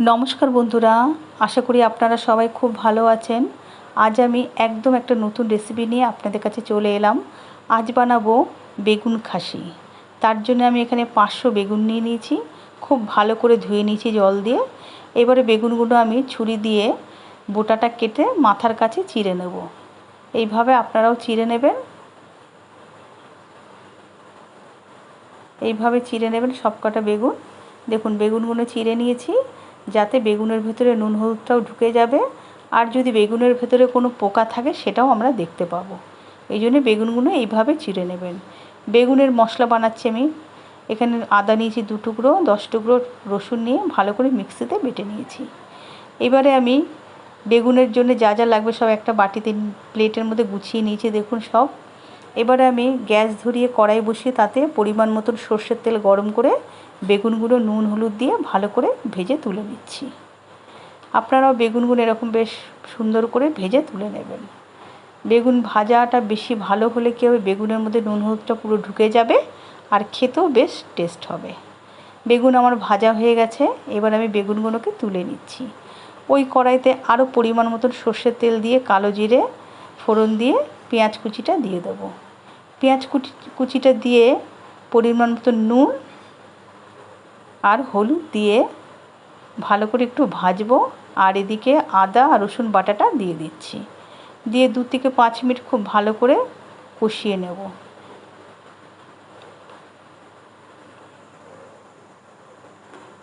নমস্কার বন্ধুরা, আশা করি আপনারা সবাই খুব ভালো আছেন। আজ আমি একদম একটা নতুন রেসিপি নিয়ে আপনাদের কাছে চলে এলাম। আজ বানাবো বেগুন খাসি। তার জন্য আমি এখানে 500 বেগুন নিয়ে নিয়েছি। খুব ভালো করে ধুয়ে নিয়েছি জল দিয়ে। এবারে বেগুনগুলো আমি ছুরি দিয়ে বোটাটা কেটে মাথার কাছে চিড়ে নেব। এইভাবে আপনারাও চিড়ে নেবেন। এইভাবে চিড়ে নেবেন সবকটা বেগুন। দেখুন বেগুনগুলো চিড়ে নিয়েছি, যাতে বেগুনের ভেতরে নুন হলুদটাও ঢুকে যাবে, আর যদি বেগুনের ভেতরে কোনো পোকা থাকে সেটাও আমরা দেখতে পাবো। এই জন্য বেগুনগুলো এইভাবে চিড়ে নেবেন। বেগুনের মশলা বানাচ্ছি আমি। এখানে আদা নিয়েছি 2 টুকরো, 10 টুকরো রসুন নিয়ে ভালো করে মিক্সিতে বেটে নিয়েছি। এবারে আমি বেগুনের জন্য যা যা লাগবে সব একটা বাটিতে প্লেটের মধ্যে গুছিয়ে নিয়েছি, দেখুন সব। এবারে আমি গ্যাস ধরিয়ে কড়াই বসিয়ে তাতে পরিমাণ মতন সর্ষের তেল গরম করে বেগুনগুলো নুন হলুদ দিয়ে ভালো করে ভেজে তুলে নিচ্ছি। আপনারাও বেগুনগুলো এরকম বেশ সুন্দর করে ভেজে তুলে নেবেন। বেগুন ভাজাটা বেশি ভালো হলে কী হবে, বেগুনের মধ্যে নুন হলুদটা পুরো ঢুকে যাবে আর খেতেও বেশ টেস্ট হবে। বেগুন আমার ভাজা হয়ে গেছে। এবার আমি বেগুনগুলোকে তুলে নিচ্ছি। ওই কড়াইতে আরও পরিমাণ মতন সর্ষের তেল দিয়ে কালো জিরে ফোড়ন দিয়ে পেঁয়াজ কুচিটা দিয়ে দেবো। পেঁয়াজ কুচিটা দিয়ে পরিমাণ মতো নুন আর হলুদ দিয়ে ভালো করে একটু ভাজবো। আর এদিকে আদা আর রসুন বাটাটা দিয়ে দিচ্ছি। দিয়ে 2 থেকে 5 মিনিট খুব ভালো করে কষিয়ে নেব।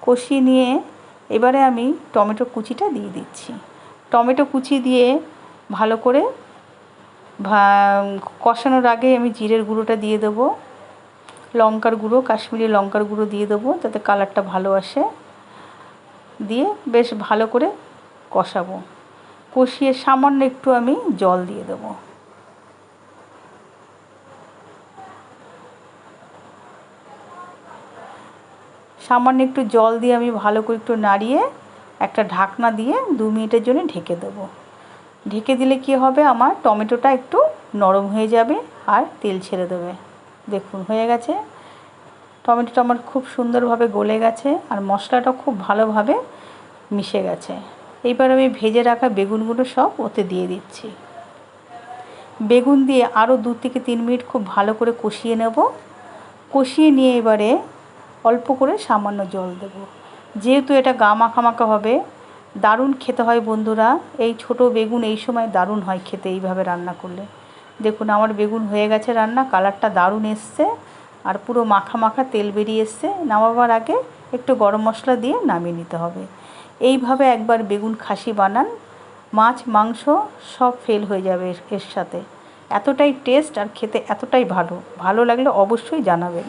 কষিয়ে নিয়ে এবারে আমি টমেটো কুচিটা দিয়ে দিচ্ছি। টমেটো কুচি দিয়ে ভালো করে কষানোর আগে আমি জিরের গুঁড়োটা দিয়ে দেবো, লঙ্কার গুঁড়ো, কাশ্মীরি লঙ্কার গুঁড়ো দিয়ে দেবো যাতে কালারটা ভালো আসে। দিয়ে বেশ ভালো করে কষাবো। কষিয়ে সামান্য একটু আমি জল দিয়ে দেবো। সামান্য একটু জল দিয়ে আমি ভালো করে একটু নাড়িয়ে একটা ঢাকনা দিয়ে 2 মিনিটের জন্য ঢেকে দেবো। ঢেকে দিলে কি হবে, আমার টমেটোটা একটু নরম হয়ে যাবে আর তেল ছেড়ে দেবে। দেখুন হয়ে গেছে। টমেটোটা আমার খুব সুন্দরভাবে গলে গেছে আর মশলাটা খুব ভালোভাবে মিশে গেছে। এইবার আমি ভেজে রাখা বেগুনগুলো সব ওতে দিয়ে দিচ্ছি। বেগুন দিয়ে আরও 2 থেকে 3 মিনিট খুব ভালো করে কষিয়ে নেব। কষিয়ে নিয়ে এবারে অল্প করে সামান্য জল দেব। যেহেতু এটা গা মাখা মাখা হবে, দারুণ খেতে হয় বন্ধুরা। এই ছোট বেগুন এই সময় দারুণ হয় খেতে এইভাবে রান্না করলে। দেখুন আমার বেগুন হয়ে গেছে রান্না, কালারটা দারুণ এসছে আর পুরো মাখা মাখা তেল বেরিয়ে এসছে। নামাবার আগে একটু গরম মশলা দিয়ে নামিয়ে নিতে হবে। এইভাবে একবার বেগুন খাসি বানান, মাছ মাংস সব ফেল হয়ে যাবে এর সাথে। এতটাই টেস্ট আর খেতে এতটাই ভালো লাগলে অবশ্যই জানাবেন।